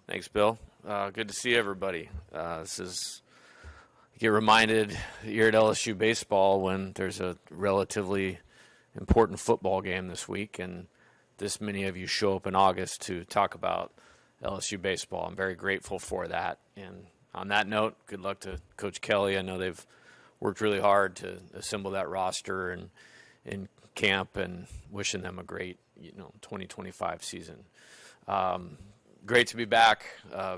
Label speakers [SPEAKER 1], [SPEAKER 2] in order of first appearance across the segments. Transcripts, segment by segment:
[SPEAKER 1] Thanks, Bill. Good to see everybody. Get reminded here at LSU baseball when there's a relatively important football game this week, and this many of you show up in August to talk about LSU baseball. I'm very grateful for that. And on that note, good luck to Coach Kelly. I know they've worked really hard to assemble that roster and in camp, and wishing them a great 2025 season. Great to be back.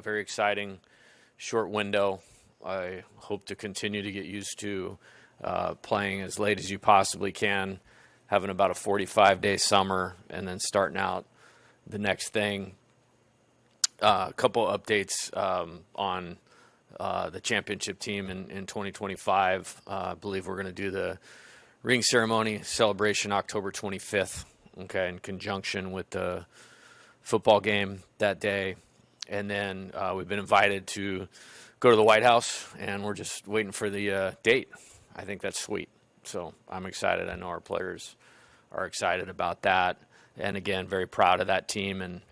[SPEAKER 1] Very exciting. Short window. I hope to continue to get used to playing as late as you possibly can, having about a 45-day summer, and then starting out the next thing. A couple updates on the championship team in 2025. I believe we're going to do the ring ceremony celebration October 25th, in conjunction with the football game that day. And then we've been invited to go to the White House, and we're just waiting for the date. I think that's sweet. So I'm excited. I know our players are excited about that. And again, very proud of that team, and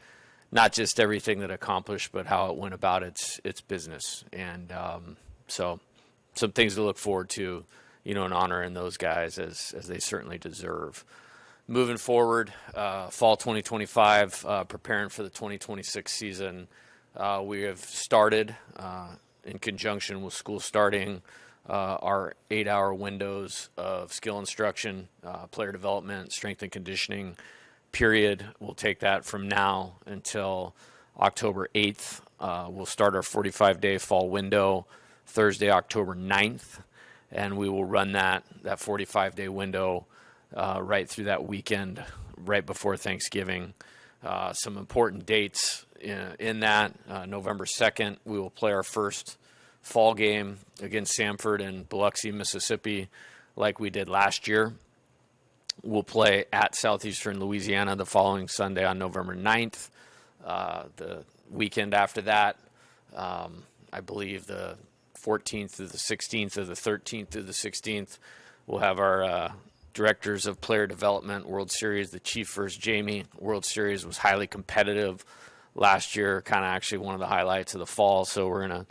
[SPEAKER 1] not just everything that accomplished, but how it went about its business. And so some things to look forward to, and honoring those guys as they certainly deserve. Moving forward, fall 2025, preparing for the 2026 season, we have started, in conjunction with school starting, our 8-hour windows of skill instruction, player development, strength and conditioning period. We'll take that from now until October 8th. We'll start our 45-day fall window Thursday, October 9th, and we will run that 45-day window right through that weekend, right before Thanksgiving. Some important dates in that. November 2nd, we will play our first fall game against Sanford in Biloxi, Mississippi, like we did last year. We'll play at Southeastern Louisiana the following Sunday on November 9th. The weekend after that, I believe the 14th through the 16th, or the 13th through the 16th, we'll have our Directors of Player Development World Series, the Chief versus Jamie. World Series was highly competitive last year, kind of actually one of the highlights of the fall, so we're going to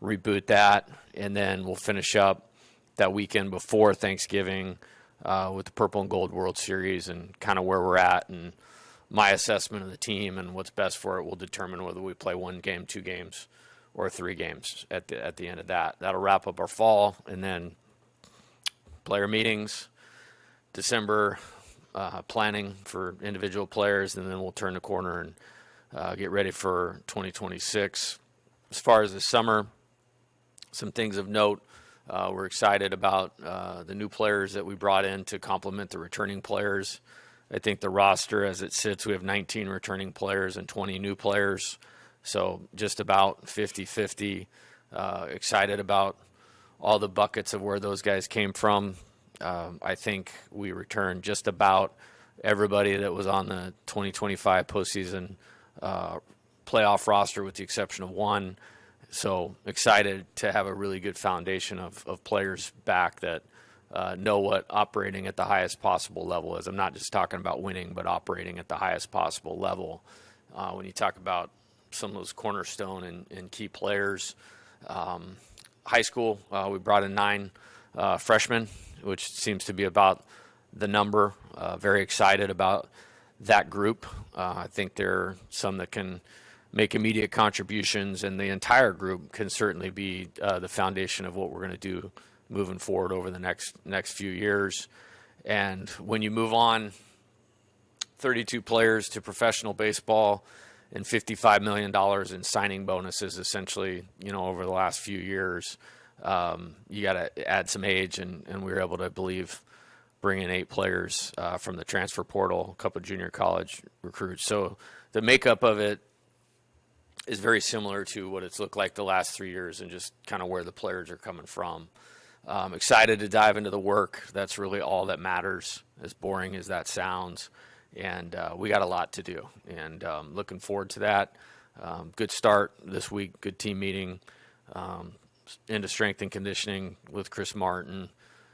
[SPEAKER 1] reboot that, and then we'll finish up that weekend before Thanksgiving with the Purple and Gold World Series, and kind of where we're at, and my assessment of the team and what's best for it will determine whether we play 1 game, 2 games, or 3 games at the end of that. That'll wrap up our fall, and then player meetings, December planning for individual players, and then we'll turn the corner and get ready for 2026. As far as the summer, some things of note. We're excited about the new players that we brought in to complement the returning players. I think the roster as it sits, we have 19 returning players and 20 new players, so just about 50-50. Excited about all the buckets of where those guys came from. I think we returned just about everybody that was on the 2025 postseason playoff roster with the exception of 1. So excited to have a really good foundation of players back that know what operating at the highest possible level is. I'm not just talking about winning, but operating at the highest possible level. When you talk about some of those cornerstone and key players, high school, we brought in 9 freshmen, which seems to be about the number. Very excited about that group. I think there are some that can make immediate contributions, and the entire group can certainly be the foundation of what we're going to do moving forward over the next few years. And when you move on 32 players to professional baseball and $55 million in signing bonuses, essentially, over the last few years, you got to add some age, and we were able to, I believe, bring in 8 players from the transfer portal, a couple of junior college recruits. So the makeup of it is very similar to what it's looked like the last 3 years, and just kind of where the players are coming from. Excited to dive into the work. That's really all that matters, as boring as that sounds. And we got a lot to do, and looking forward to that. Good start this week, good team meeting, into strength and conditioning with Chris Martin,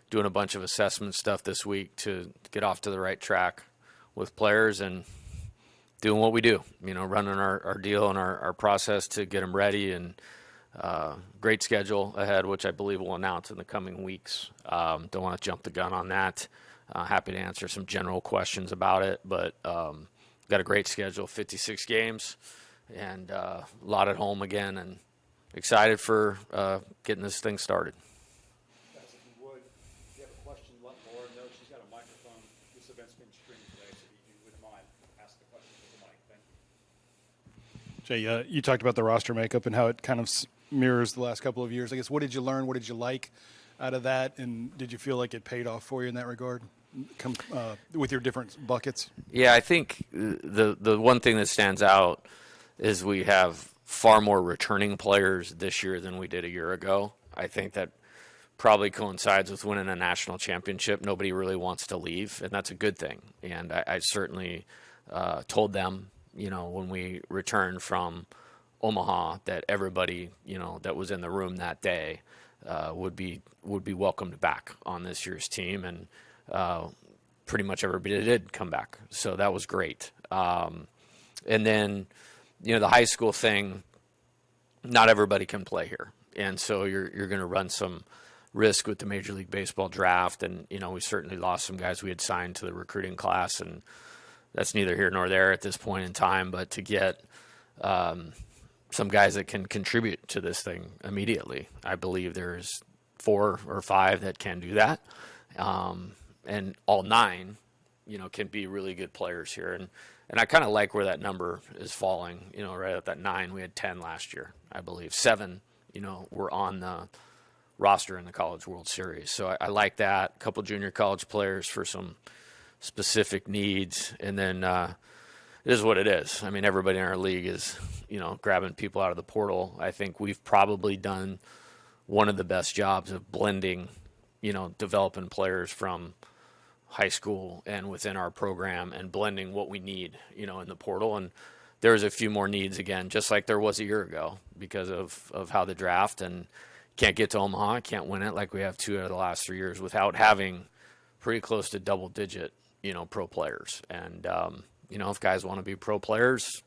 [SPEAKER 1] doing a bunch of assessment stuff this week to get off to the right track with players, and doing what we do, running our deal and our process to get them ready, and great schedule ahead, which I believe we'll announce in the coming weeks. Don't want to jump the gun on that. Happy to answer some general questions about it, but got a great schedule, 56 games, and a lot at home again, and excited for getting this thing started.
[SPEAKER 2] Guys, if you would, if you have a question, let Laura know. She's got a microphone. This event's been streamed today, so if you wouldn't mind, ask the question with the mic. Thank you.
[SPEAKER 3] Jay, you talked about the roster makeup and how it kind of mirrors the last couple of years. I guess, what did you learn? What did you like out of that? And did you feel like it paid off for you in that regard with your different buckets?
[SPEAKER 1] Yeah, I think the one thing that stands out is we have far more returning players this year than we did a year ago. I think that probably coincides with winning a national championship. Nobody really wants to leave, and that's a good thing. And I certainly told them, when we returned from Omaha, that everybody, that was in the room that day would be welcomed back on this year's team, and pretty much everybody did come back. So that was great. And then, the high school thing, not everybody can play here. And so you're going to run some risk with the Major League Baseball draft. And, we certainly lost some guys we had signed to the recruiting class, and that's neither here nor there at this point in time. But to get some guys that can contribute to this thing immediately, I believe there's 4 or 5 that can do that. And all 9, can be really good players here. And I kind of like where that number is falling, right at that 9. We had 10 last year, I believe. 7, were on the roster in the College World Series. So I like that. A couple junior college players for some specific needs. And then it is what it is. I mean, everybody in our league is, grabbing people out of the portal. I think we've probably done one of the best jobs of blending, developing players from high school and within our program, and blending what we need, in the portal. And there's a few more needs again, just like there was a year ago, because of how the draft, and can't get to Omaha, can't win it like we have 2 out of the last 3 years without having pretty close to double digit, pro players. And, if guys want to be pro players,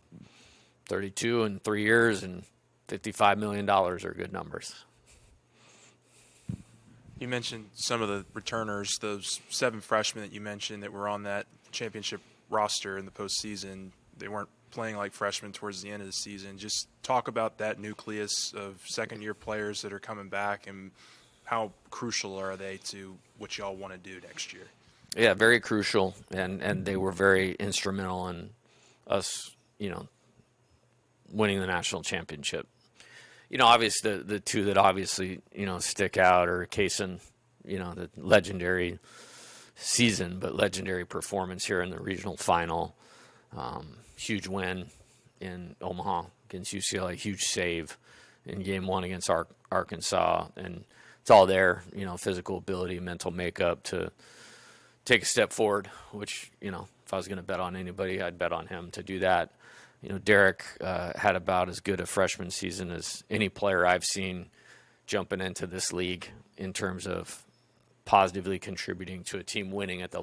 [SPEAKER 1] 32 in 3 years and $55 million are good numbers.
[SPEAKER 4] You mentioned some of the returners, those 7 freshmen that you mentioned that were on that championship roster in the postseason. They weren't playing like freshmen towards the end of the season. Just talk about that nucleus of second-year players that are coming back, and how crucial are they to what y'all want to do next year?
[SPEAKER 1] Yeah, very crucial, and they were very instrumental in us, winning the national championship. Obviously the 2 that obviously, stick out are Kaysen, the legendary season, but legendary performance here in the regional final. Huge win in Omaha against UCLA, huge save in game 1 against Arkansas. And it's all there, physical ability, mental makeup to take a step forward, which, if I was going to bet on anybody, I'd bet on him to do that. Derek had about as good a freshman season as any player I've seen jumping into this league in terms of positively contributing to a team winning at the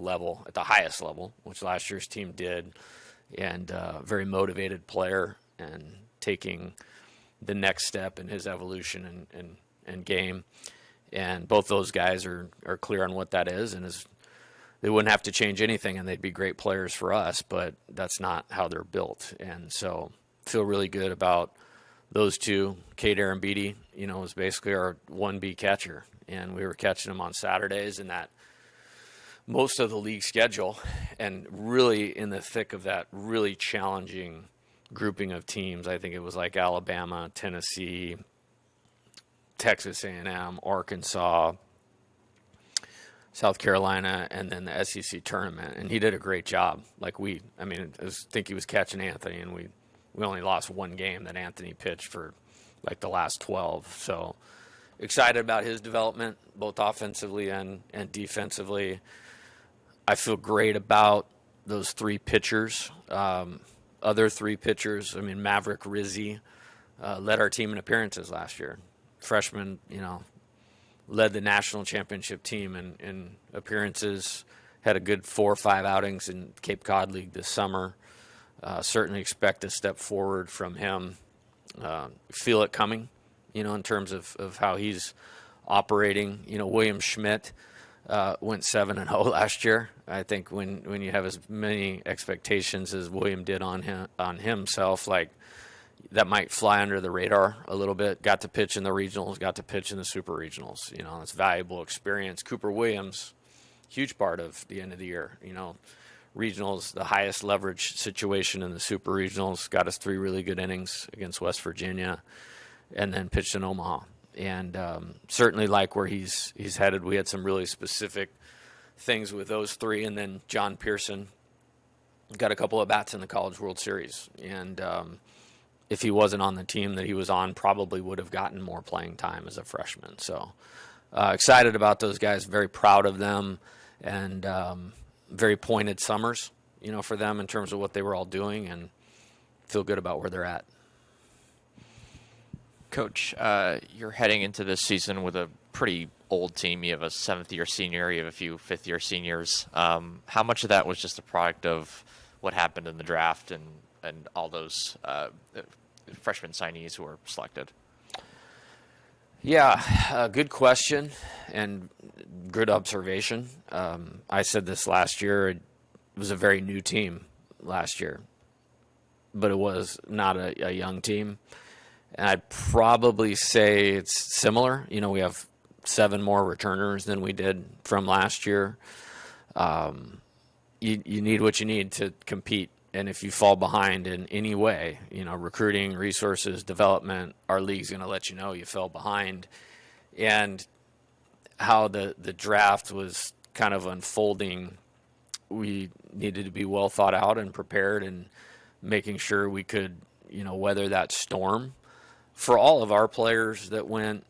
[SPEAKER 1] highest level, which last year's team did, and very motivated player and taking the next step in his evolution and game. And both those guys are clear on what that is, and they wouldn't have to change anything, and they'd be great players for us, but that's not how they're built. And so feel really good about those 2. Cade Arambidi, was basically our 1B catcher, and we were catching him on Saturdays in that most of the league schedule, and really in the thick of that really challenging grouping of teams. I think it was like Alabama, Tennessee, Texas A&M, Arkansas, South Carolina, and then the SEC tournament, and he did a great job. I think he was catching Anthony, and we only lost 1 game that Anthony pitched for like the last 12. So excited about his development, both offensively and defensively. I feel great about those 3 pitchers. Other 3 pitchers, Maverick Rizzi led our team in appearances last year. Freshman, led the national championship team in appearances, had a good 4 or 5 outings in Cape Cod League this summer. Certainly expect a step forward from him. Feel it coming, in terms of how he's operating. William Schmidt went 7-0 last year. I think when you have as many expectations as William did on himself, like that might fly under the radar a little bit. Got to pitch in the regionals, got to pitch in the super regionals. It's valuable experience. Cooper Williams, huge part of the end of the year. Regionals, the highest leverage situation in the super regionals, got us 3 really good innings against West Virginia, and then pitched in Omaha. And certainly like where he's headed. We had some really specific things with those 3, and then John Pearson got a couple of bats in the College World Series. And if he wasn't on the team that he was on, probably would have gotten more playing time as a freshman. So excited about those guys, very proud of them, and very pointed summers, for them in terms of what they were all doing, and feel good about where they're at.
[SPEAKER 5] Coach, you're heading into this season with a pretty old team. You have a 7th-year senior. You have a few 5th-year seniors. How much of that was just a product of what happened in the draft and all those freshman signees who were selected?
[SPEAKER 1] Yeah, good question and good observation. I said this last year. It was a very new team last year, but it was not a young team. And I'd probably say it's similar. We have 7 more returners than we did from last year. You need what you need to compete. And if you fall behind in any way, recruiting, resources, development, our league's going to let you know you fell behind. And how the draft was kind of unfolding, we needed to be well thought out and prepared, and making sure we could, weather that storm. For all of our players that went,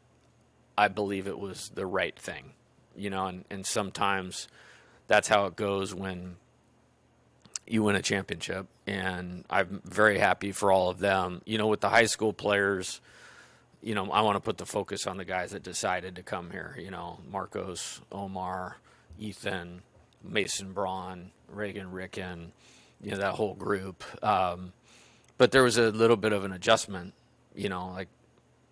[SPEAKER 1] I believe it was the right thing, and sometimes that's how it goes when you win a championship. And I'm very happy for all of them. With the high school players, I want to put the focus on the guys that decided to come here, Marcos, Omar, Ethan, Mason Braun, Reagan Ricken, that whole group. But there was a little bit of an adjustment, like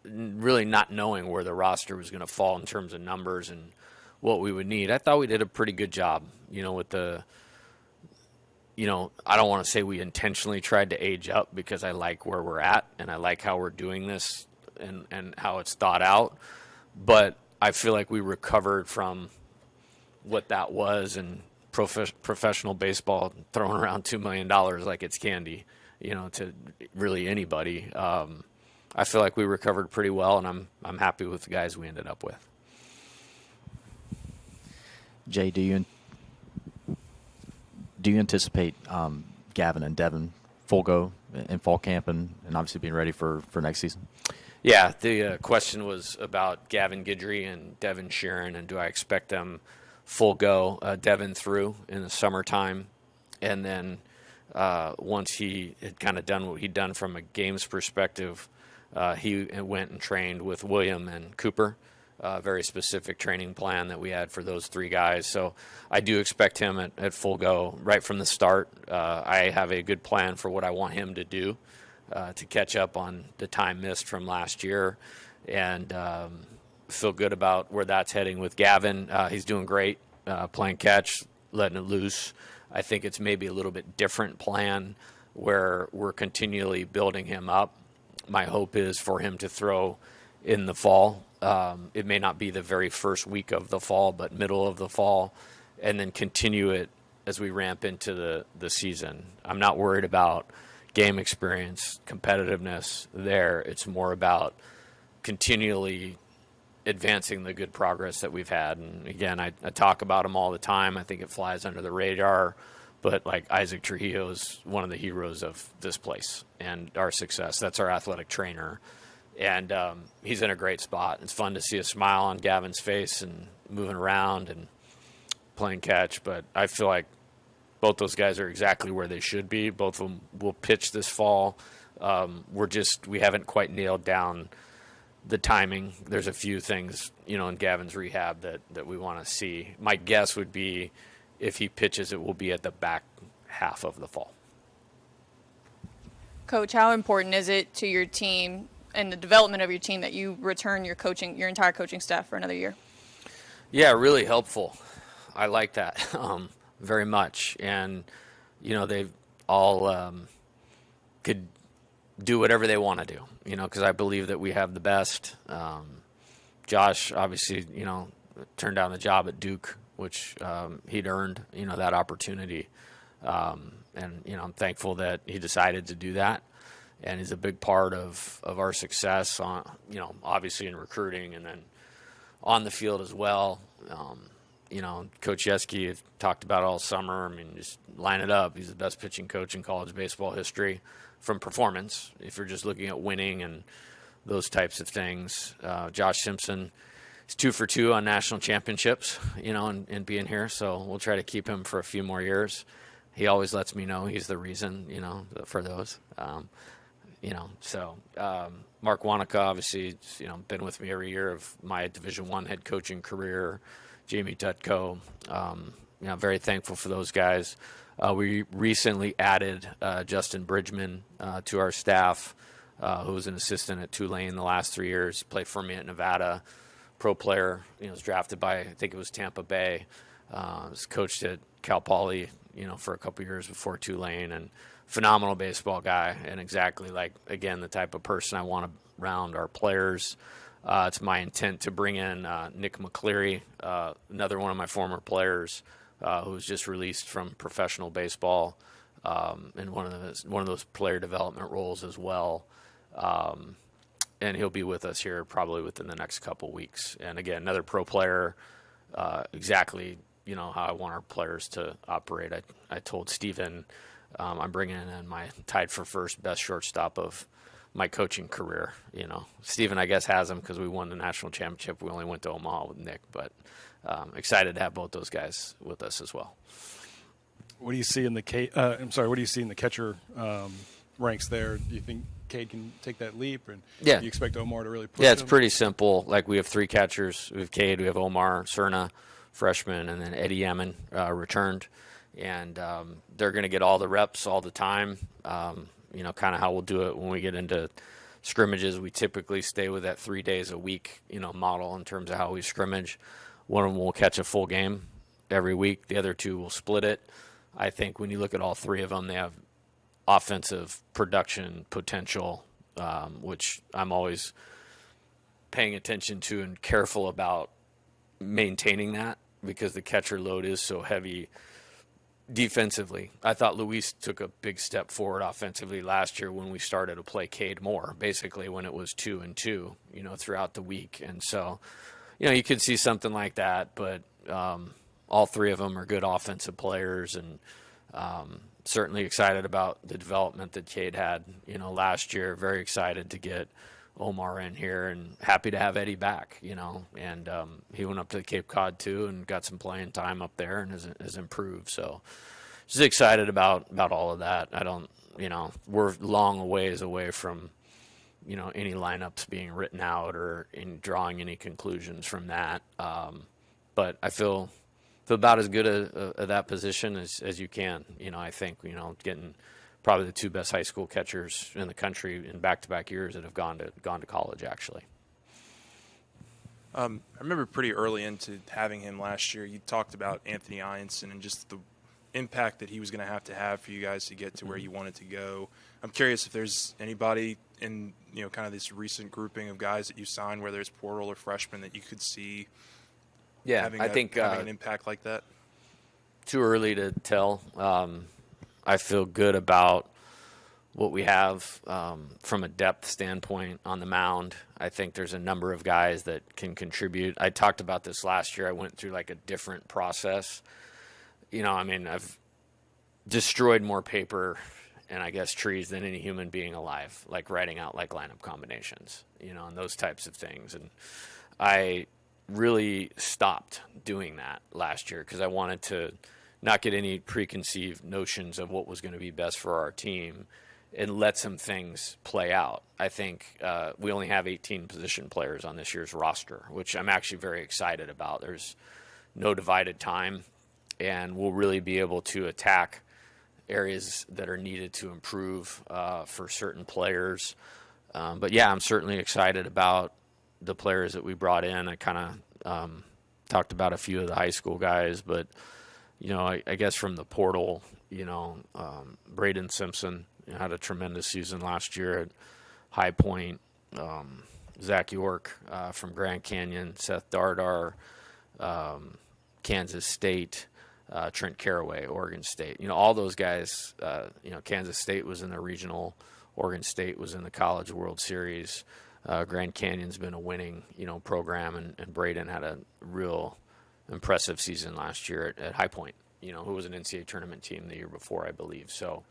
[SPEAKER 1] really not knowing where the roster was going to fall in terms of numbers and what we would need. I thought we did a pretty good job, with the, I don't want to say we intentionally tried to age up, because I like where we're at and I like how we're doing this and how it's thought out. But I feel like we recovered from what that was, and professional baseball throwing around $2 million like it's candy, to really anybody. I feel like we recovered pretty well, and I'm happy with the guys we ended up with.
[SPEAKER 6] Jay, do you anticipate Gavin and Devin full go in fall camp and obviously being ready for next season?
[SPEAKER 1] Yeah, the question was about Gavin Guidry and Devin Sheeran, and do I expect them full go? Devin through in the summertime, and then once he had kind of done what he'd done from a games perspective, he went and trained with William and Cooper. Very specific training plan that we had for those 3 guys. So I do expect him at full go right from the start. I have a good plan for what I want him to do to catch up on the time missed from last year, and feel good about where that's heading with Gavin. He's doing great, playing catch, letting it loose. I think it's maybe a little bit different plan where we're continually building him up. My hope is for him to throw in the fall. It may not be the very first week of the fall, but middle of the fall, and then continue it as we ramp into the season. I'm not worried about game experience, competitiveness there. It's more about continually advancing the good progress that we've had. And again, I talk about him all the time. I think it flies under the radar, but like Isaac Trujillo is one of the heroes of this place and our success. That's our athletic trainer. And he's in a great spot. It's fun to see a smile on Gavin's face and moving around and playing catch. But I feel like both those guys are exactly where they should be. Both of them will pitch this fall. We haven't quite nailed down the timing. There's a few things, in Gavin's rehab that we want to see. My guess would be if he pitches, it will be at the back half of the fall.
[SPEAKER 7] Coach, how important is it to your team and the development of your team that you return your entire coaching staff for another year?
[SPEAKER 1] Yeah, really helpful. I like that very much. And, they've all could do whatever they want to do, because I believe that we have the best. Josh, obviously, turned down the job at Duke, which he'd earned, that opportunity. And, I'm thankful that he decided to do that. And he's a big part of our success on, obviously in recruiting and then on the field as well. Coach Yeski has talked about all summer. I mean, just line it up. He's the best pitching coach in college baseball history from performance, if you're just looking at winning and those types of things. Josh Simpson is 2 for 2 on national championships, and being here. So we'll try to keep him for a few more years. He always lets me know he's the reason, for those. Mark Wanaka, obviously, been with me every year of my Division I head coaching career. Jamie Dutko, very thankful for those guys. We recently added Justin Bridgman to our staff, who was an assistant at Tulane the last 3 years. Played for me at Nevada, pro player. Was drafted by, I think it was Tampa Bay. Was coached at Cal Poly, for a couple years before Tulane, and phenomenal baseball guy, and exactly the type of person I want around our players. It's my intent to bring in Nick McCleary, another one of my former players, who was just released from professional baseball, in one of those player development roles as well. And he'll be with us here probably within the next couple weeks. And again, another pro player, exactly how I want our players to operate. I told Steven I'm bringing in my tied for first best shortstop of my coaching career. Steven, I guess, has him because we won the national championship. We only went to Omaha with Nick, but excited to have both those guys with us as well.
[SPEAKER 3] What do you see in the what do you see in the catcher ranks there? Do you think Cade can take that leap, and do you expect Omar to really push
[SPEAKER 1] Yeah, it's
[SPEAKER 3] him?
[SPEAKER 1] pretty simple. We have 3 catchers. We have Cade, we have Omar, Cerna, freshman, and then Eddie Yemen returned. And they're going to get all the reps all the time. Kind of how we'll do it when we get into scrimmages. We typically stay with that 3 days a week, model in terms of how we scrimmage. One of them will catch a full game every week. The other 2 will split it. I think when you look at all 3 of them, they have offensive production potential, which I'm always paying attention to and careful about maintaining that because the catcher load is so heavy defensively. I thought Luis took a big step forward offensively last year when we started to play Cade more, basically when it was 2 and 2, throughout the week. And so, you could see something like that, but all 3 of them are good offensive players, and certainly excited about the development that Cade had, last year. Very excited to get Omar in here, and happy to have Eddie back, and he went up to the Cape Cod too and got some playing time up there and has improved. So just excited about all of that. I don't, we're long a ways away from, any lineups being written out or in drawing any conclusions from that. But I feel about as good at that position as you can. I think, getting probably the 2 best high school catchers in the country in back-to-back years that have gone to college, actually.
[SPEAKER 4] I remember pretty early into having him last year, you talked about Anthony Ianson and just the impact that he was going to have for you guys to get to where you wanted to go. I'm curious if there's anybody in, kind of this recent grouping of guys that you signed, whether it's portal or freshman, that you could see having an impact like that.
[SPEAKER 1] Too early to tell. I feel good about what we have from a depth standpoint on the mound. I think there's a number of guys that can contribute. I talked about this last year. I went through a different process. I've destroyed more paper and I guess trees than any human being alive, writing out lineup combinations, and those types of things. And I really stopped doing that last year because I wanted to not get any preconceived notions of what was going to be best for our team and let some things play out. I think we only have 18 position players on this year's roster, which I'm actually very excited about. There's no divided time, and we'll really be able to attack areas that are needed to improve for certain players. But yeah, I'm certainly excited about the players that we brought in. I kind of talked about a few of the high school guys, but I guess from the portal, Braden Simpson had a tremendous season last year at High Point. Zach York from Grand Canyon, Seth Dardar, Kansas State, Trent Caraway, Oregon State. All those guys, Kansas State was in the regional, Oregon State was in the College World Series. Grand Canyon's been a winning, program, and Braden had a real impressive season last year at High Point, who was an NCAA tournament team the year before, I believe. So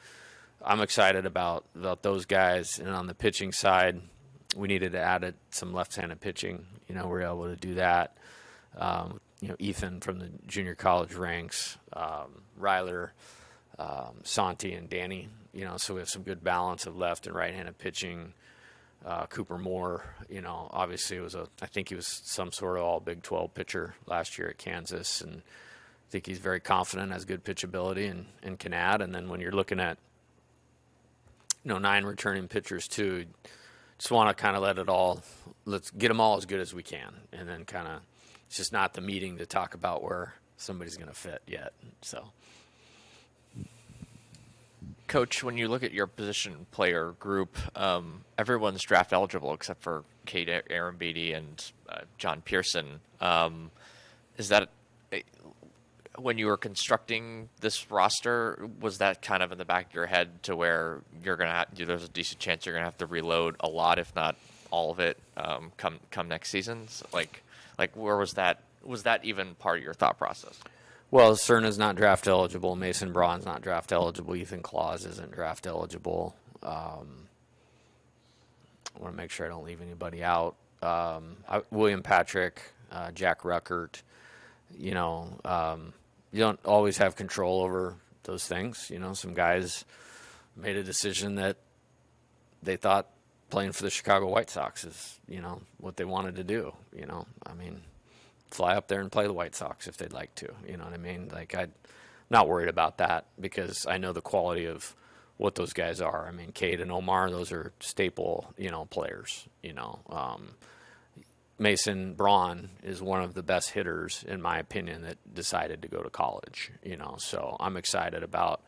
[SPEAKER 1] I'm excited about those guys. And on the pitching side, we needed to add some left-handed pitching. We were able to do that. Ethan from the junior college ranks, Ryler, Santi, and Danny. So we have some good balance of left and right-handed pitching. Cooper Moore, obviously I think he was some sort of all Big 12 pitcher last year at Kansas, and I think he's very confident, has good pitchability, and can add. And then when you're looking at 9 returning pitchers too, just want to kind of let's get them all as good as we can, and then kind of it's just not the meeting to talk about where somebody's going to fit yet. So.
[SPEAKER 5] Coach, when you look at your position player group, everyone's draft eligible except for Cade Arambeedi and John Pearson. Is that when you were constructing this roster, was that kind of in the back of your head to where there's a decent chance you're gonna have to reload a lot, if not all of it, come next season? Like where was that? Was that even part of your thought process?
[SPEAKER 1] Well, Cerna's not draft eligible. Mason Braun's not draft eligible. Ethan Claus isn't draft eligible. I want to make sure I don't leave anybody out. William Patrick, Jack Ruckert. You don't always have control over those things. Some guys made a decision that they thought playing for the Chicago White Sox is, what they wanted to do. Fly up there and play the White Sox if they'd like to. You know what I mean? I'm not worried about that because I know the quality of what those guys are. Cade and Omar, those are staple, players. Mason Braun is one of the best hitters, in my opinion, that decided to go to college. So I'm excited about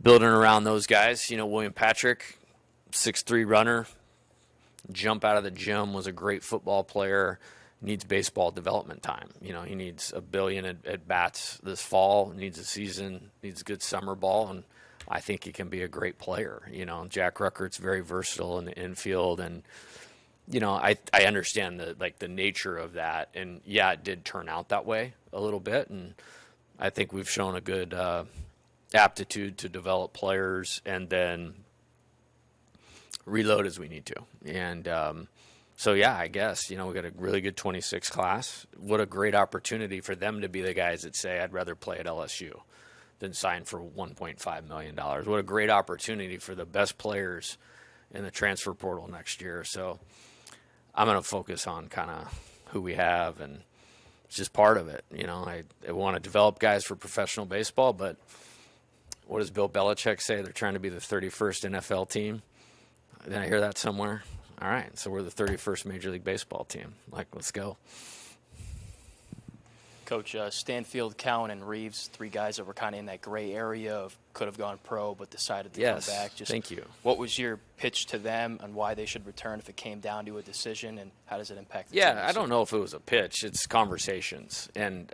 [SPEAKER 1] building around those guys. William Patrick, 6'3" runner, jump out of the gym, was a great football player. Needs baseball development time. He needs 1 billion at bats this fall, needs a season, needs good summer ball, and I think he can be a great player. Jack Ruckert's very versatile in the infield, and I understand the nature of that, and yeah, it did turn out that way a little bit, and I think we've shown a good aptitude to develop players and then reload as we need to. And so, yeah, I guess, we got a really good 26 class. What a great opportunity for them to be the guys that say, I'd rather play at LSU than sign for $1.5 million. What a great opportunity for the best players in the transfer portal next year. So I'm going to focus on kind of who we have, and it's just part of it. I want to develop guys for professional baseball, but what does Bill Belichick say? They're trying to be the 31st NFL team. Did I hear that somewhere? All right, so we're the 31st Major League Baseball team. Let's go.
[SPEAKER 8] Coach, Stanfield, Cowan, and Reeves, 3 guys that were kind of in that gray area of could have gone pro but decided to come back.
[SPEAKER 1] Thank you.
[SPEAKER 8] What was your pitch to them and why they should return if it came down to a decision, and how does it impact the team?
[SPEAKER 1] I don't know if it was a pitch. It's conversations. And,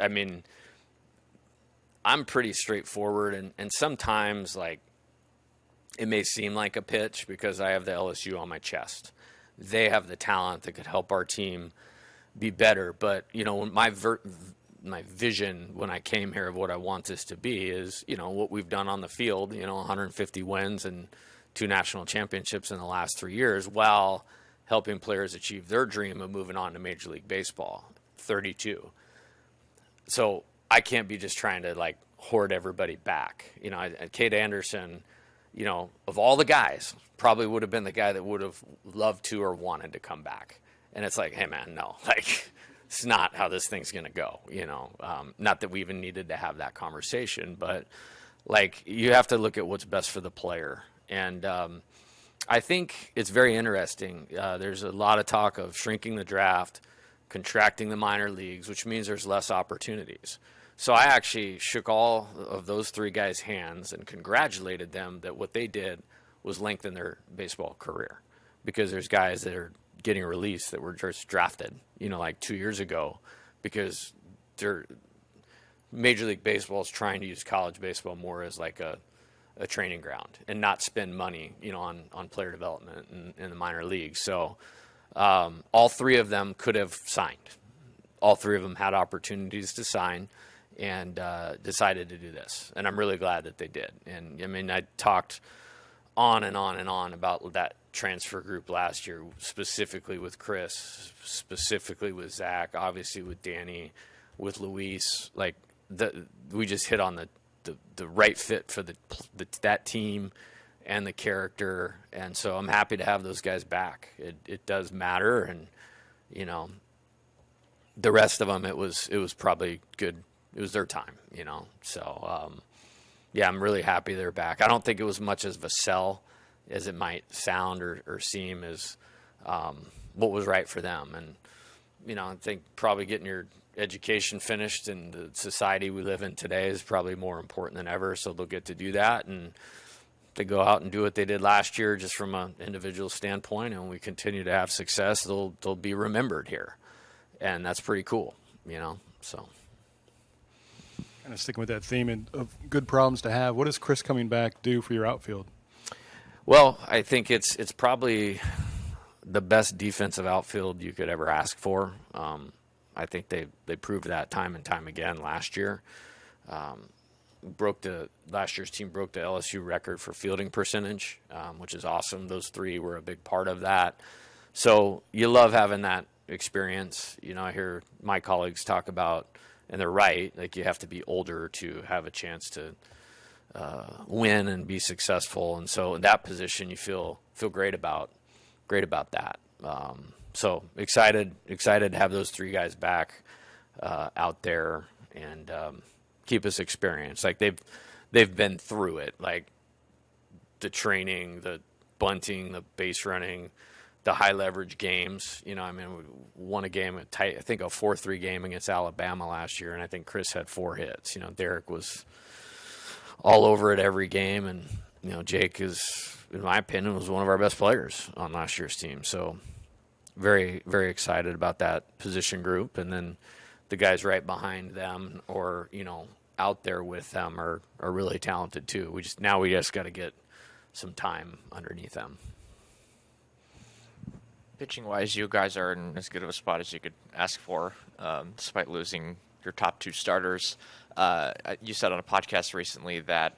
[SPEAKER 1] I'm pretty straightforward, and sometimes, it may seem like a pitch because I have the LSU on my chest. They have the talent that could help our team be better. But, my vision when I came here of what I want this to be is, what we've done on the field, 150 wins and 2 national championships in the last 3 years, while helping players achieve their dream of moving on to Major League Baseball, 32. So I can't be just trying to, hoard everybody back. Cade Anderson, of all the guys, probably would have been the guy that would have loved to or wanted to come back. And it's hey, man, no. It's not how this thing's going to go, Not that we even needed to have that conversation, but like you have to look at what's best for the player. And I think it's very interesting. There's a lot of talk of shrinking the draft, contracting the minor leagues, which means there's less opportunities. So I actually shook all of those three guys' hands and congratulated them that what they did was lengthen their baseball career, because there's guys that are getting released that were just drafted, like 2 years ago, because they're Major League Baseball is trying to use college baseball more as like a training ground and not spend money, on player development in the minor leagues. So all three of them could have signed. All three of them had opportunities to sign and decided to do this. And I'm really glad that they did. And, I mean, I talked on and on and on about that transfer group last year, specifically with Chris, specifically with Zach, obviously with Danny, with Luis. Like, we just hit on the right fit for that team and the character, and so I'm happy to have those guys back. It does matter, and the rest of them, it was probably good. It was their time, So yeah, I'm really happy they're back. I don't think it was much of a sell as it might sound or seem as what was right for them, and I think probably getting your education finished in the society we live in today is probably more important than ever. So they'll get to do that, and they go out and do what they did last year, just from an individual standpoint. And we continue to have success. They'll be remembered here, and that's pretty cool, So
[SPEAKER 3] Kind of sticking with that theme of good problems to have. What does Chris coming back do for your outfield?
[SPEAKER 1] Well, I think it's probably the best defensive outfield you could ever ask for. I think they proved that time and time again last year. Last year's team broke the LSU record for fielding percentage, which is awesome. Those three were a big part of that. So you love having that experience. I hear my colleagues talk about, and they're right, like you have to be older to have a chance to win and be successful. And so in that position, you feel great about that. So excited to have those three guys back out there and keep us experienced. Like they've been through it, like the training, the bunting, the base running, the high leverage games. We won a game at tight, I think a 4-3 game against Alabama last year, and I think Chris had 4 hits. Derek was all over it every game, and Jake is, in my opinion, was one of our best players on last year's team. So very, very excited about that position group. And then the guys right behind them or, out there with them are really talented too. We just got to get some time underneath them.
[SPEAKER 5] Pitching-wise, you guys are in as good of a spot as you could ask for, despite losing your top 2 starters. You said on a podcast recently that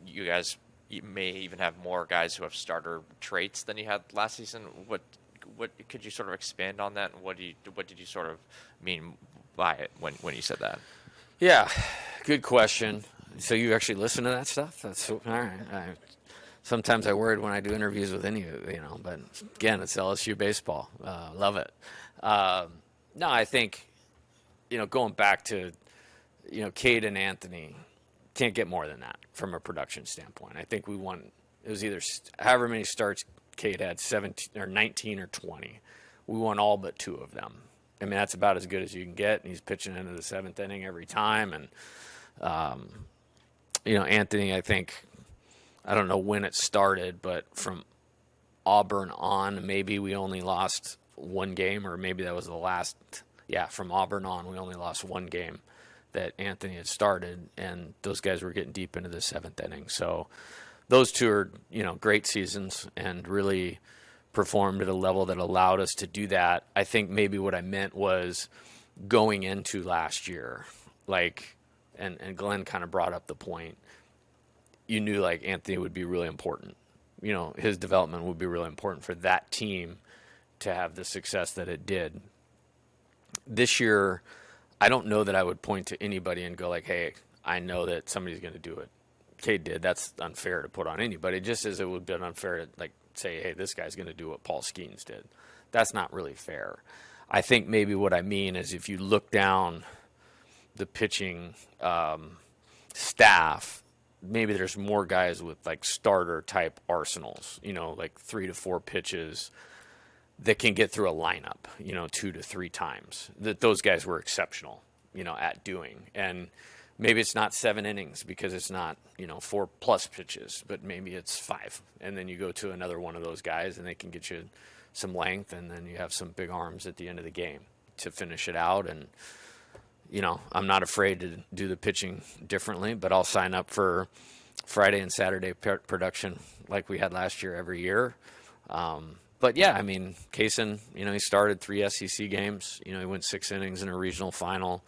[SPEAKER 5] you guys may even have more guys who have starter traits than you had last season. What could you sort of expand on that? What did you sort of mean by it when you said that?
[SPEAKER 1] Yeah, good question. So you actually listen to that stuff? That's all right. Sometimes I worried when I do interviews with any of you, but again, it's LSU baseball. Love it. No, I think, going back to, Cade and Anthony, can't get more than that from a production standpoint. I think we won. It was either however many starts Cade had, 17 or 19 or 20. We won all but 2 of them. I mean, that's about as good as you can get. And he's pitching into the 7th inning every time. And, Anthony, I think, I don't know when it started, but from Auburn on, maybe we only lost 1 game, or maybe that was the last. Yeah, from Auburn on, we only lost 1 game that Anthony had started, and those guys were getting deep into the 7th inning. So those 2 are, great seasons and really performed at a level that allowed us to do that. I think maybe what I meant was going into last year, and Glenn kind of brought up the point, you knew Anthony would be really important. His development would be really important for that team to have the success that it did. This year, I don't know that I would point to anybody and go hey, I know that somebody's going to do it. Cade did. That's unfair to put on anybody, just as it would have been unfair to say, hey, this guy's going to do what Paul Skeens did. That's not really fair. I think maybe what I mean is if you look down the pitching staff, maybe there's more guys with like starter type arsenals, like 3 to 4 pitches that can get through a lineup, 2 to 3 times. That those guys were exceptional, at doing. And maybe it's not 7 innings because it's not, 4+ pitches, but maybe it's 5. And then you go to another one of those guys and they can get you some length, and then you have some big arms at the end of the game to finish it out. And, I'm not afraid to do the pitching differently, but I'll sign up for Friday and Saturday production like we had last year every year. But yeah, I mean, Kaysen, he started 3 SEC games. He went 6 innings in a regional final,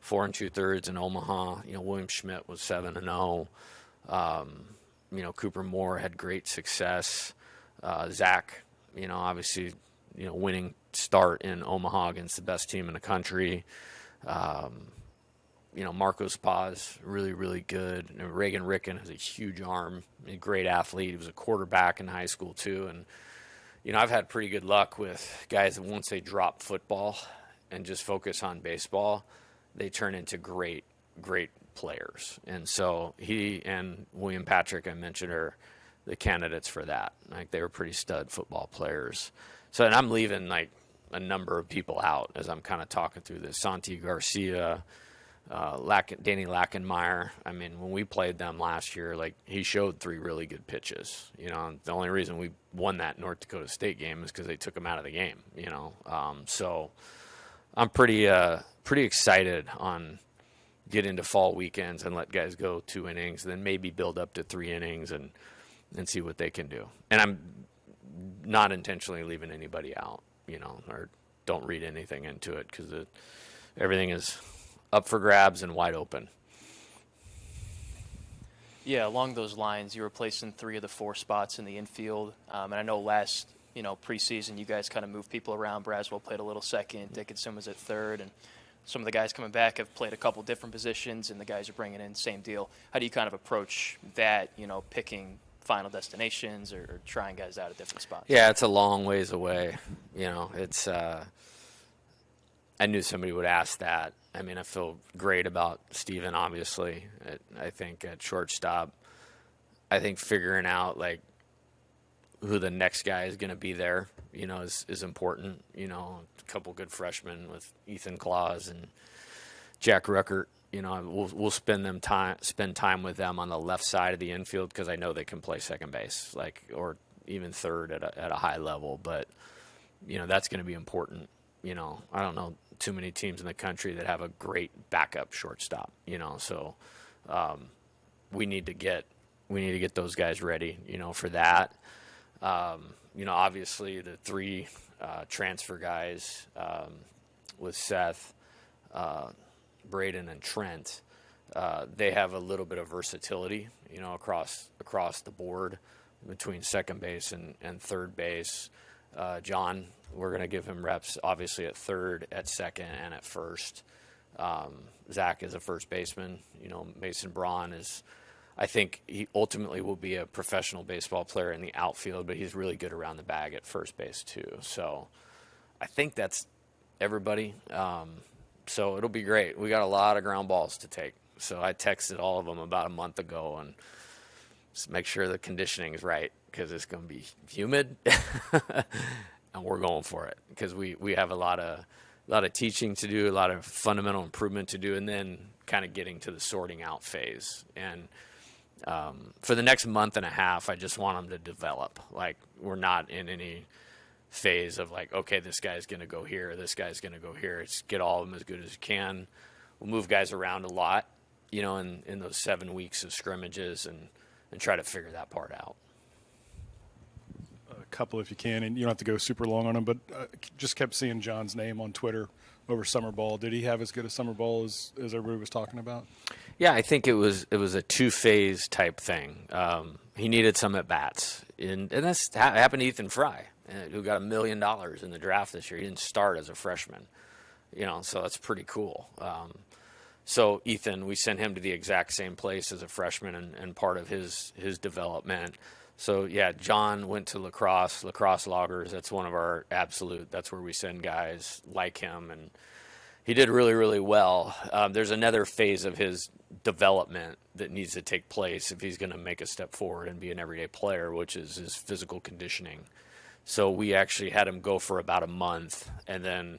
[SPEAKER 1] 4 2/3 in Omaha. William Schmidt was 7-0. Cooper Moore had great success. Zach, obviously, winning start in Omaha against the best team in the country. Marcos Paz, really, really good. And Reagan Ricken has a huge arm, a great athlete. He was a quarterback in high school too. And, I've had pretty good luck with guys that once they drop football and just focus on baseball, they turn into great, great players. And so he and William Patrick, I mentioned, are the candidates for that. Like, they were pretty stud football players. So, and I'm leaving like a number of people out as I'm kind of talking through this. Santi Garcia, Danny Lackenmeyer. I mean, when we played them last year, like, he showed 3 really good pitches. The only reason we won that North Dakota State game is because they took him out of the game. So I'm pretty excited on get into fall weekends and let guys go 2 innings, then maybe build up to 3 innings and see what they can do. And I'm not intentionally leaving anybody out, or don't read anything into it, because everything is up for grabs and wide open.
[SPEAKER 8] Yeah, along those lines, you were placed in 3 of the 4 spots in the infield. And I know last, preseason, you guys kind of moved people around. Braswell played a little second. Dickinson was at third. And some of the guys coming back have played a couple different positions, and the guys you're bringing in, same deal. How do you kind of approach that, picking final destinations or trying guys out at different spots?
[SPEAKER 1] Yeah, it's a long ways away. It's I knew somebody would ask that. I mean, I feel great about Steven, obviously. I think at shortstop, I think figuring out, like, who the next guy is going to be there, is important. A couple good freshmen with Ethan Claus and Jack Ruckert. We'll spend time with them on the left side of the infield, because I know they can play second base, or even third at a high level. But that's going to be important. I don't know too many teams in the country that have a great backup shortstop. So we need to get those guys ready. For that. Obviously the 3 transfer guys with Seth, Braden, and Trent, they have a little bit of versatility, across the board between second base and third base. John, we're going to give him reps, obviously, at third, at second, and at first. Zach is a first baseman. Mason Braun is, I think he ultimately will be a professional baseball player in the outfield, but he's really good around the bag at first base too. So I think that's everybody. So it'll be great. We got a lot of ground balls to take. So I texted all of them about a month ago, and just make sure the conditioning is right, because it's going to be humid, and we're going for it, because we have a lot of teaching to do, a lot of fundamental improvement to do, and then kind of getting to the sorting out phase. And for the next month and a half, I just want them to develop. Like, we're not in any phase of like, okay, this guy's going to go here, this guy's going to go here. It's get all of them as good as you can. We'll move guys around a lot, in those 7 weeks of scrimmages, and try to figure that part out.
[SPEAKER 3] A couple, if you can, and you don't have to go super long on them, but just kept seeing John's name on Twitter over summer ball. Did he have as good a summer ball as everybody was talking about?
[SPEAKER 1] Yeah, I think it was a 2-phase type thing. He needed some at bats, and this happened to Ethan Fry, who got $1 million in the draft this year. He didn't start as a freshman, so that's pretty cool. So Ethan, we sent him to the exact same place as a freshman, and part of his development. So yeah, John went to lacrosse loggers. That's one of our absolute. That's where we send guys like him, and he did really, really well. There's another phase of his development that needs to take place if he's going to make a step forward and be an everyday player, which is his physical conditioning. So we actually had him go for about a month and then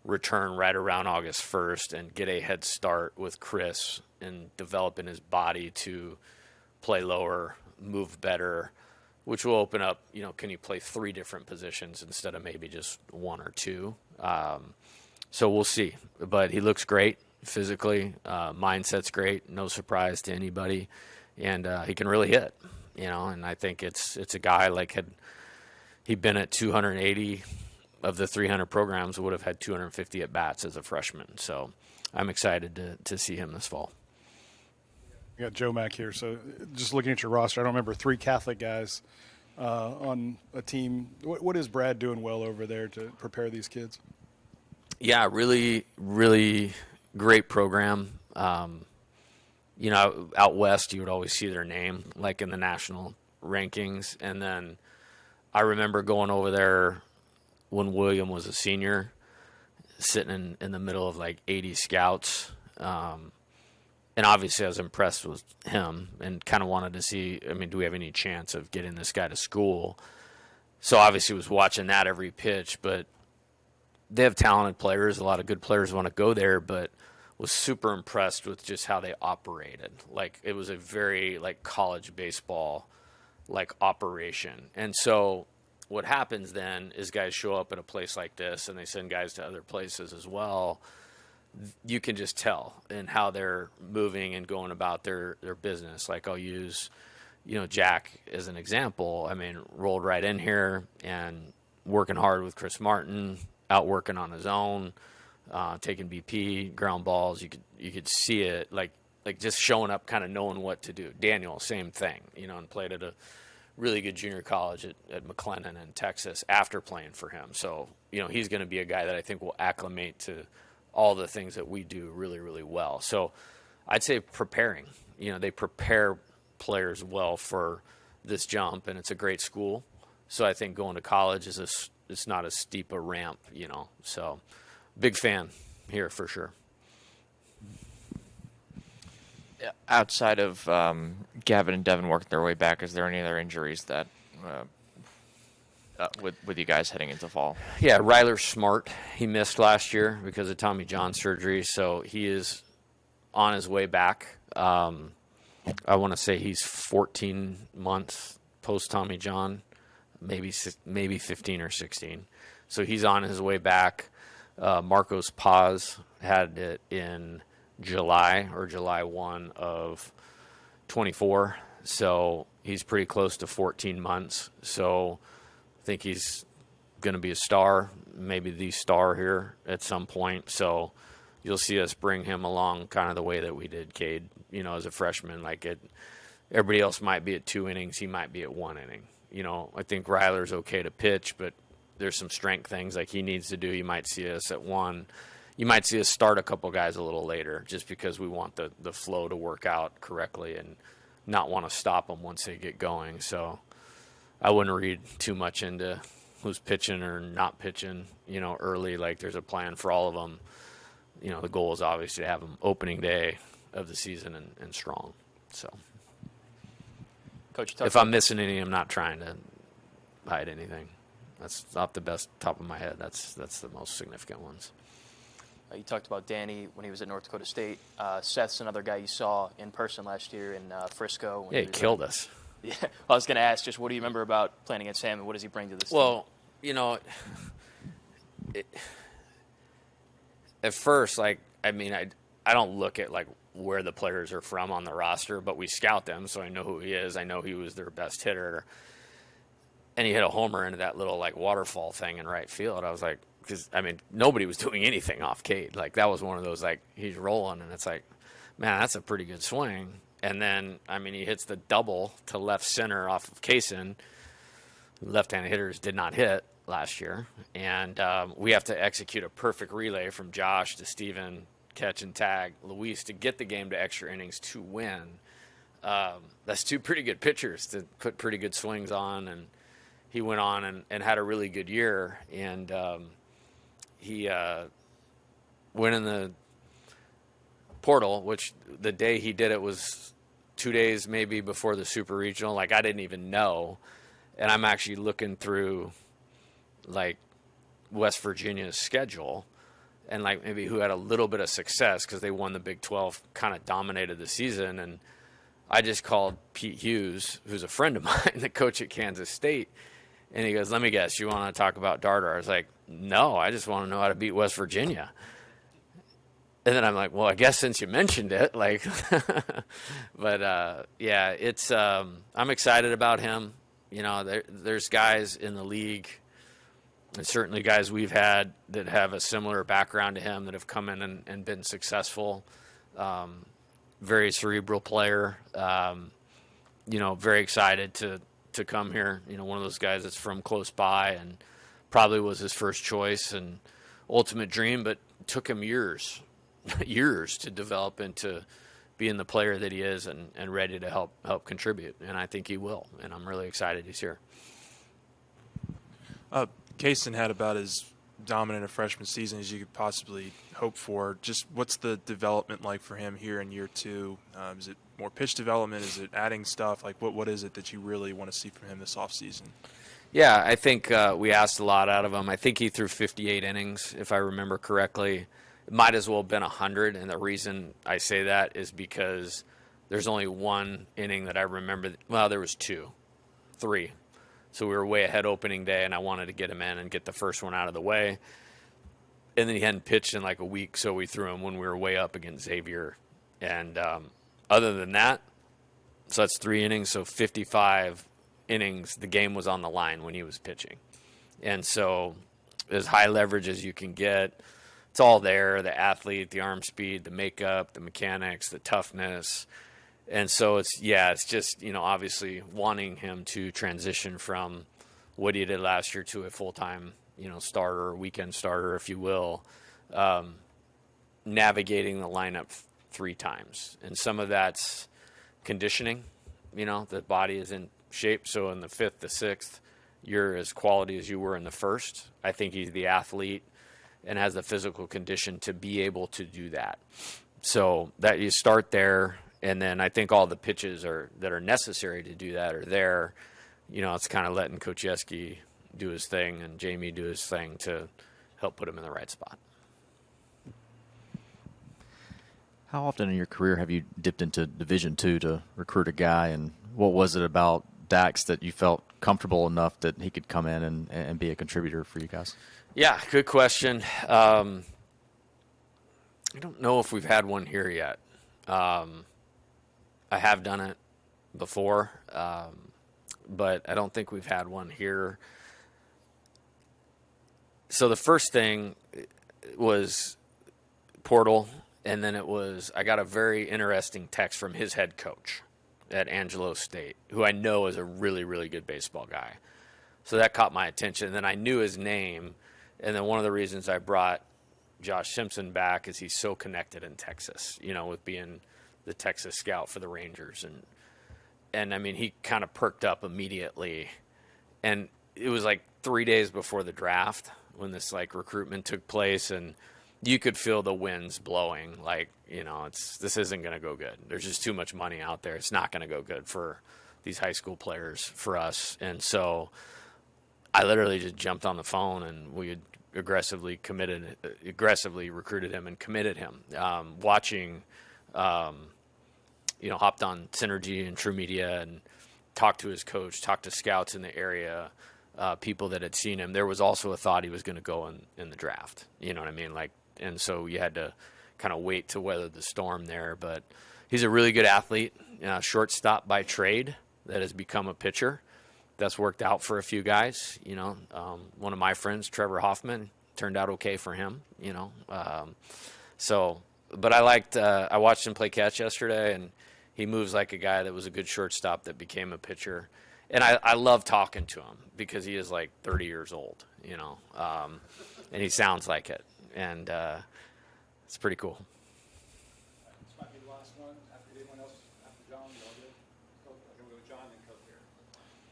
[SPEAKER 1] return right around August 1st and get a head start with Chris and developing his body to play lower, move better, which will open up, can he play 3 different positions instead of maybe just 1 or 2? So we'll see. But he looks great physically. Mindset's great. No surprise to anybody. And he can really hit, and I think it's a guy like he'd been at 280 of the 300 programs, would have had 250 at bats as a freshman. So I'm excited to see him this fall.
[SPEAKER 3] You got Joe Mack here. So just looking at your roster, I don't remember 3 Catholic guys on a team. What is Brad doing well over there to prepare these kids?
[SPEAKER 1] Yeah, really, really great program. Out west, you would always see their name, like in the national rankings. And then I remember going over there when William was a senior, sitting in the middle of like 80 scouts. And obviously I was impressed with him and kind of wanted to see, do we have any chance of getting this guy to school? So obviously was watching that every pitch, but they have talented players. A lot of good players want to go there, but was super impressed with just how they operated. Like it was a very like college baseball like operation. And so what happens then is guys show up at a place like this and they send guys to other places as well. You can just tell in how they're moving and going about their business. Like I'll use, Jack as an example. Rolled right in here and working hard with Chris Martin, out working on his own, taking BP, ground balls. You could see it like just showing up, kind of knowing what to do. Daniel, same thing, and played at a really good junior college at McLennan in Texas after playing for him. So, he's going to be a guy that I think will acclimate to all the things that we do really, really well. So I'd say preparing, they prepare players well for this jump, and it's a great school. So I think going to college it's not as steep a ramp, So big fan here for sure.
[SPEAKER 5] Outside of Gavin and Devin working their way back, is there any other injuries that with you guys heading into fall?
[SPEAKER 1] Yeah, Ryler Smart, he missed last year because of Tommy John surgery, so he is on his way back. I want to say he's 14 months post Tommy John, maybe 15 or 16. So he's on his way back. Marcos Paz had it in July 1 of 24. So he's pretty close to 14 months. So I think he's going to be a star, maybe the star here at some point. So you'll see us bring him along kind of the way that we did Cade, as a freshman. Everybody else might be at 2 innings. He might be at 1 inning. I think Ryler's okay to pitch, but there's some strength things like he needs to do. You might see us at 1. You might see us start a couple guys a little later just because we want the flow to work out correctly and not want to stop them once they get going. So I wouldn't read too much into who's pitching or not pitching, early. Like there's a plan for all of them. The goal is obviously to have them opening day of the season and strong. So
[SPEAKER 8] Coach,
[SPEAKER 1] if I'm missing any, I'm not trying to hide anything. That's off the top of my head. That's the most significant ones.
[SPEAKER 8] You talked about Danny when he was at North Dakota State. Seth's another guy you saw in person last year in Frisco.
[SPEAKER 1] Yeah, he killed us.
[SPEAKER 8] Yeah, I was going to ask, just what do you remember about playing against him, and what does he bring to this team?
[SPEAKER 1] Well, at first, I don't look at where the players are from on the roster, but we scout them, so I know who he is. I know he was their best hitter, and he hit a homer into that little waterfall thing in right field. I was like, because nobody was doing anything off Cade. That was one of those he's rolling, and it's man, that's a pretty good swing. And then he hits the double to left center off of Kaysen. Left-handed hitters did not hit last year, and we have to execute a perfect relay from Josh to Steven, catch and tag Luis to get the game to extra innings to win. That's 2 pretty good pitchers to put pretty good swings on, and he went on and had a really good year. And he went in the portal, which the day he did it was 2 days maybe before the Super Regional. Like, I didn't even know. And I'm actually looking through, like, West Virginia's schedule and, like, maybe who had a little bit of success because they won the Big 12, kind of dominated the season. And I just called Pete Hughes, who's a friend of mine, the coach at Kansas State. And he goes, let me guess, you want to talk about Darter? I was like, no, I just want to know how to beat West Virginia. And then I'm like, well, I guess since you mentioned it, like, but yeah, it's, I'm excited about him. You know, there's guys in the league, and certainly guys we've had that have a similar background to him that have come in and been successful. Very cerebral player. You know, very excited to come here. You know, one of those guys that's from close by and probably was his first choice and ultimate dream, but took him years to develop into being the player that he is and ready to help contribute. And I think he will. And I'm really excited he's here.
[SPEAKER 4] Kaysen had about as dominant a freshman season as you could possibly hope for. Just what's the development like for him here in year two? Is it more pitch development? Is it adding stuff? Like, what is it that you really want to see from him this offseason?
[SPEAKER 1] Yeah, I think we asked a lot out of him. I think he threw 58 innings, if I remember correctly. It might as well have been 100, and the reason I say that is because there's only one inning that I remember. Well, there was three. So we were way ahead opening day, and I wanted to get him in and get the first one out of the way. And then he hadn't pitched in like a week, so we threw him when we were way up against Xavier. And other than that, so that's 3 innings, so 55 innings, the game was on the line when he was pitching. And so as high leverage as you can get, it's all there, the athlete, the arm speed, the makeup, the mechanics, the toughness. And so it's just, you know, obviously wanting him to transition from what he did last year to a full-time, you know, starter, weekend starter, if you will, navigating the lineup 3 times. And some of that's conditioning, you know, the body is in shape. So in the 5th, the 6th, you're as quality as you were in the 1st. I think he's the athlete and has the physical condition to be able to do that. So that you start there, and then I think all the pitches that are necessary to do that are there. You know, it's kind of letting Coach Yeski do his thing and Jamie do his thing to help put him in the right spot.
[SPEAKER 6] How often in your career have you dipped into Division II to recruit a guy, and what was it about Dax that you felt comfortable enough that he could come in and be a contributor for you guys? Yeah,
[SPEAKER 1] good question. I don't know if we've had one here yet. I have done it before, but I don't think we've had one here. So the first thing was portal, and then I got a very interesting text from his head coach at Angelo State, who I know is a really, really good baseball guy. So that caught my attention. And then I knew his name. And then one of the reasons I brought Josh Simpson back is he's so connected in Texas, you know, with being the Texas scout for the Rangers. And I mean, he kind of perked up immediately. And it was like 3 days before the draft when this like recruitment took place, and you could feel the winds blowing. Like, you know, this isn't going to go good. There's just too much money out there. It's not going to go good for these high school players, for us. And so I literally just jumped on the phone, and we had aggressively recruited him and committed him. Watching, you know, hopped on Synergy and True Media and talked to his coach, talked to scouts in the area, people that had seen him. There was also a thought he was going to go in the draft. You know what I mean? Like, and so you had to kind of wait to weather the storm there. But he's a really good athlete, shortstop by trade that has become a pitcher. That's worked out for a few guys. You know, one of my friends, Trevor Hoffman, turned out okay for him. You know, but I watched him play catch yesterday, and he moves like a guy that was a good shortstop that became a pitcher. And I love talking to him because he is like 30 years old. You know, and he sounds like it, and it's pretty cool.
[SPEAKER 2] This might be the last one. After anyone else, after John, you'll get Coach. I'm going to go with John and Coach here.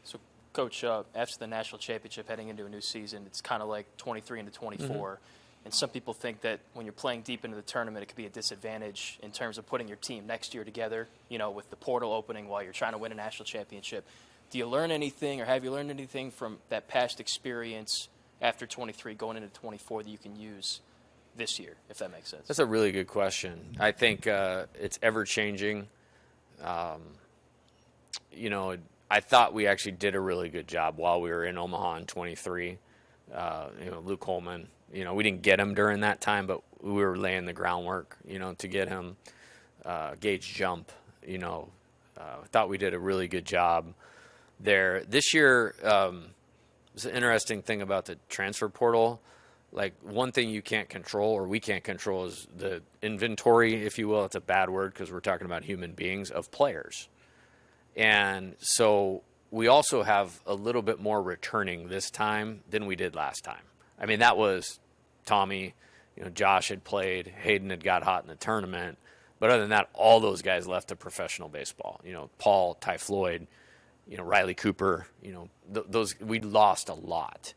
[SPEAKER 8] So, Coach, after the national championship, heading into a new season, it's kind of like 23 into 24. And some people think that when you're playing deep into the tournament, it could be a disadvantage in terms of putting your team next year together, with the portal opening while you're trying to win a national championship. Do you learn anything, or have you learned anything from that past experience after 23 going into 24 that you can use this year, if that makes sense?
[SPEAKER 1] That's a really good question. I think it's ever-changing. I thought we actually did a really good job while we were in Omaha in 23. Luke Holman, we didn't get him during that time, but we were laying the groundwork, to get him. Gage Jump, I thought we did a really good job there. This year, it's an interesting thing about the transfer portal. Like, one thing you can't control, or we can't control, is the inventory, if you will. It's a bad word because we're talking about human beings, of players. And so we also have a little bit more returning this time than we did last time. I mean, that was Tommy, Josh had played, Hayden had got hot in the tournament. But other than that, all those guys left to professional baseball. Paul, Ty Floyd, Riley Cooper, those we lost a lot.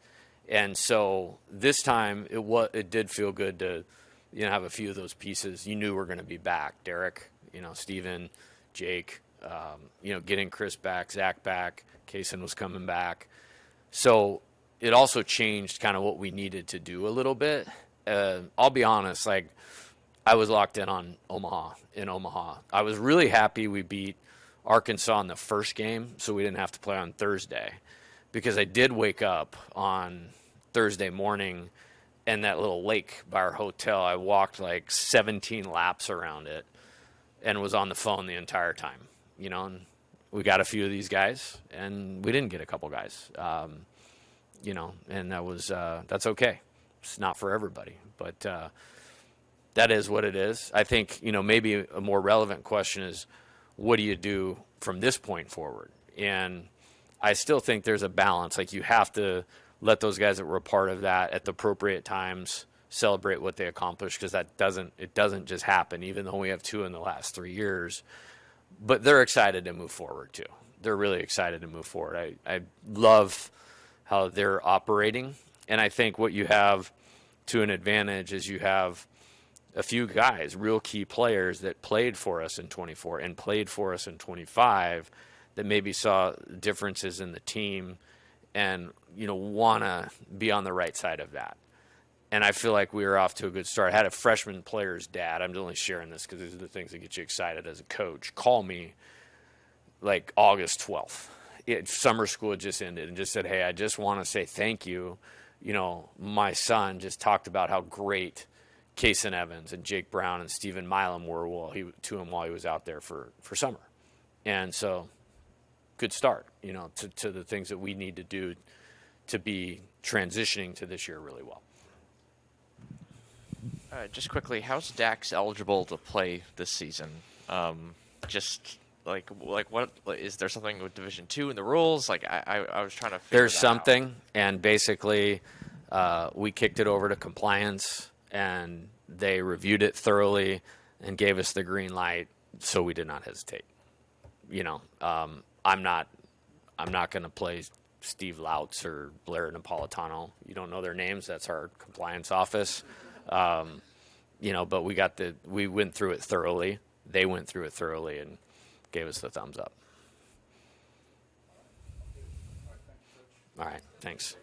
[SPEAKER 1] And so this time it did feel good to have a few of those pieces you knew were going to be back. Derek, Steven, Jake, getting Chris back, Zach back, Kaysen was coming back. So it also changed kind of what we needed to do a little bit. I'll be honest, I was locked in on Omaha. I was really happy we beat Arkansas in the first game, so we didn't have to play on Thursday, because I did wake up on Thursday morning in that little lake by our hotel. I walked 17 laps around it and was on the phone the entire time, and we got a few of these guys, and we didn't get a couple guys, and that's okay. It's not for everybody, but that is what it is. I think, maybe a more relevant question is, what do you do from this point forward? And I still think there's a balance. You have to let those guys that were a part of that at the appropriate times celebrate what they accomplished, because it doesn't just happen, even though we have 2 in the last 3 years. But they're excited to move forward too. They're really excited to move forward. I love how they're operating. And I think what you have to an advantage is you have a few guys, real key players that played for us in 24 and played for us in 25, that maybe saw differences in the team and, want to be on the right side of that. And I feel like we were off to a good start. I had a freshman player's dad. I'm only sharing this because these are the things that get you excited as a coach. Call me August 12th. Summer school had just ended, and just said, hey, I just want to say thank you. My son just talked about how great Kaysen Evans and Jake Brown and Stephen Milam were while he was out there for summer. And so good start, to the things that we need to do to be transitioning to this year really well.
[SPEAKER 5] Just quickly, how's Dax eligible to play this season? Just what is there something with Division II in the rules? I was trying to figure
[SPEAKER 1] There's
[SPEAKER 5] that
[SPEAKER 1] something,
[SPEAKER 5] out.
[SPEAKER 1] and basically we kicked it over to compliance, and they reviewed it thoroughly and gave us the green light, so we did not hesitate. I'm not going to play Steve Lautz or Blair Napolitano. You don't know their names. That's our compliance office. But we went through it thoroughly. They went through it thoroughly and gave us the thumbs up. All right, thanks.